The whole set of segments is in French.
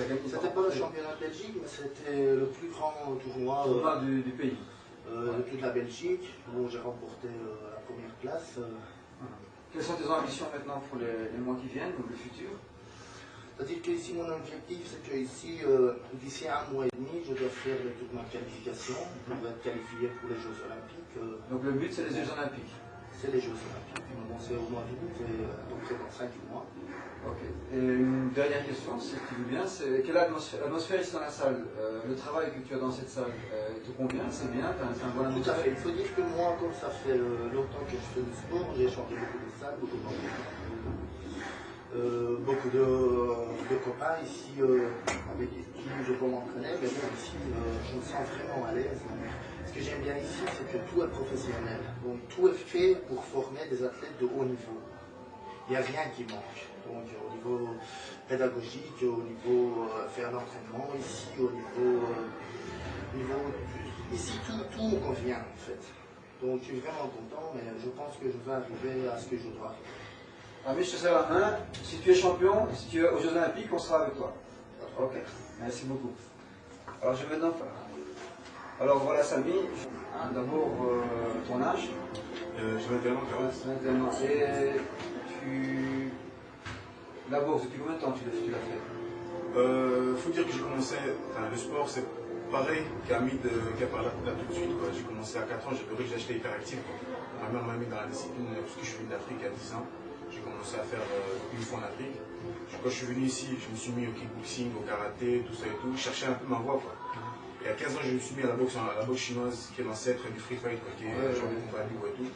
gagné. C'était pas le championnat de Belgique, mais c'était le plus grand tournoi du pays. De toute la Belgique, où j'ai remporté la première place. Quelles sont tes ambitions maintenant pour les mois qui viennent ou le futur? C'est-à-dire qu'ici, mon objectif, c'est que ici, d'ici un mois et demi, je dois faire le tournoi de qualification pour être qualifié pour les Jeux Olympiques. Donc le but, c'est les Jeux Olympiques? C'est les Jeux Olympiques. C'est au mois d'août, donc c'est dans 5 mois. Ok. Et une dernière question, si tu veux bien, c'est quelle est l'atmosphère ici dans la salle? Le travail que tu as dans cette salle te convient? C'est bien? C'est un bon atmosphère? Tout à fait. Il faut dire que moi, comme ça fait longtemps que je fais du sport, j'ai changé beaucoup de salles, beaucoup de copains ici avec qui je peux m'entraîner, mais bon, ici, je me sens vraiment à l'aise. Ce que j'aime bien ici, c'est que tout est professionnel. Donc tout est fait pour former des athlètes de haut niveau. Il n'y a rien qui manque. Donc au niveau pédagogique, au niveau faire l'entraînement, ici, au niveau ici tout me convient en fait. Donc je suis vraiment content, mais je pense que je vais arriver à ce que je dois arriver. Ami, je te serre la main. Si tu es champion, si tu es aux Jeux Olympiques, on sera avec toi. Ok, merci beaucoup. Alors je vais maintenant faire. Alors voilà Samy, d'abord ton âge. J'ai 21 ans. Et la boxe, depuis combien de temps tu l'as fait? Faut dire que j'ai commencé, le sport c'est pareil qu'Hamid qui a parlé là tout de suite. J'ai commencé à 4 ans, j'ai acheté Hyperactive. Ma mère m'a mis dans la discipline parce que je suis venu d'Afrique à 10 ans. J'ai commencé à faire une fois en Afrique. Quand je suis venu ici, je me suis mis au kickboxing, au karaté, tout ça et tout. Je cherchais un peu ma voie. Et à 15 ans, je me suis mis à la boxe chinoise, qui est l'ancêtre du free fight, qui est genre de combat libre et tout.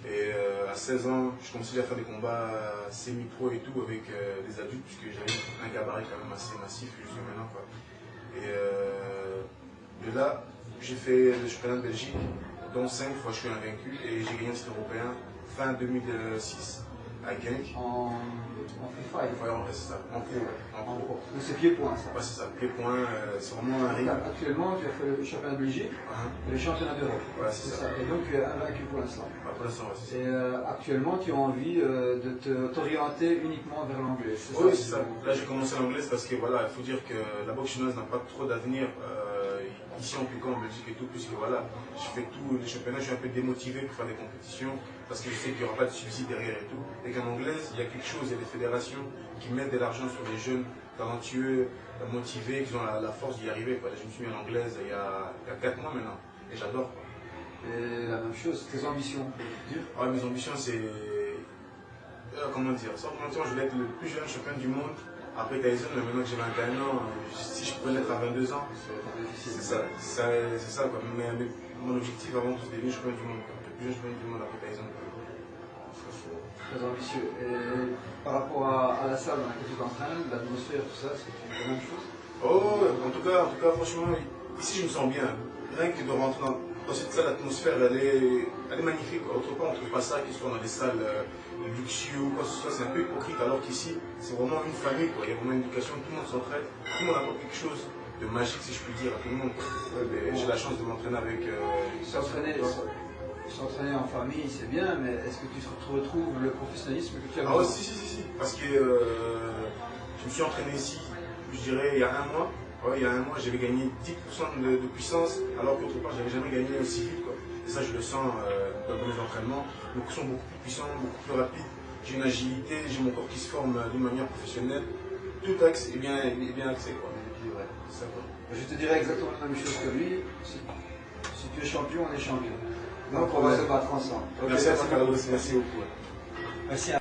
Et à 16 ans, je commençais à faire des combats semi-pro et tout avec des adultes, puisque j'avais un gabarit quand même assez massif jusqu'à maintenant. Et de là, j'ai fait le championnat de Belgique, dont 5 fois je suis invaincu, et j'ai gagné un titre européen fin 2006 à Genk. En free fight? Ouais, c'est ça, en pro. Donc c'est pied-point ça? Ouais, c'est ça, pied-point, c'est vraiment un ring. Actuellement, tu as fait le championnat de Belgique et le championnat d'Europe. Ouais, c'est ça. Et donc tu es invaincu pour l'instant. Ouais, pour l'instant, ouais, c'est ça. Et actuellement, tu as envie de t'orienter uniquement vers l'anglais? Oui, c'est ça. Là, j'ai commencé l'anglais parce que voilà, il faut dire que la boxe chinoise n'a pas trop d'avenir ici en tout cas en Belgique et tout, puisque voilà, je fais tous les championnats, je suis un peu démotivé pour faire des compétitions parce que je sais qu'il n'y aura pas de subside derrière et tout. Et qu'en anglaise, il y a quelque chose, il y a des fédérations qui mettent de l'argent sur les jeunes talentueux, motivés, qui ont la force d'y arriver. Là, je me suis mis en anglaise il y a 4 mois maintenant et j'adore. Et la même chose, tes ambitions? Ouais, mes ambitions, c'est. Comment dire? Sans mentir, je voulais être le plus jeune champion du monde. Après Tyson, mais maintenant que j'ai 21 ans, si je pouvais l'être à 22 ans, c'est ça quoi. Mais mon objectif avant tout, c'est de devenir champion du monde, le plus jeune champion du monde après Tyson. Très ambitieux. Et par rapport à la salle dans laquelle tu t'entraînes, l'atmosphère, tout ça, c'est la même chose? Oh, en tout cas, franchement, ici je me sens bien. Rien que de rentrer dans cette salle, l'atmosphère, elle est magnifique. Autre part, on ne trouve pas ça qui soit dans des salles luxueuses ou quoi que ce soit. C'est un peu hypocrite, alors qu'ici, c'est vraiment une famille. Il y a vraiment une éducation, tout le monde s'entraide, tout le monde apporte quelque chose de magique, si je puis dire, à tout le monde. J'ai la chance de m'entraîner avec. S'entraîner en famille, c'est bien, mais est-ce que tu retrouves le professionnalisme que tu as besoin? Ah ouais, si. Parce que je me suis entraîné ici, je dirais, il y a un mois. Ouais, il y a un mois, j'avais gagné 10% de puissance, alors qu'autre part, j'avais jamais gagné aussi vite. Et ça, je le sens dans mes entraînements. Mes coups sont beaucoup plus puissants, beaucoup plus rapides. J'ai une agilité, j'ai mon corps qui se forme d'une manière professionnelle. Tout axe est bien axé. Ça, je te dirais exactement la même chose que lui. Si tu es champion, on est champion. Donc on va se battre ensemble. Merci à toi, Carlos. Merci beaucoup. Merci à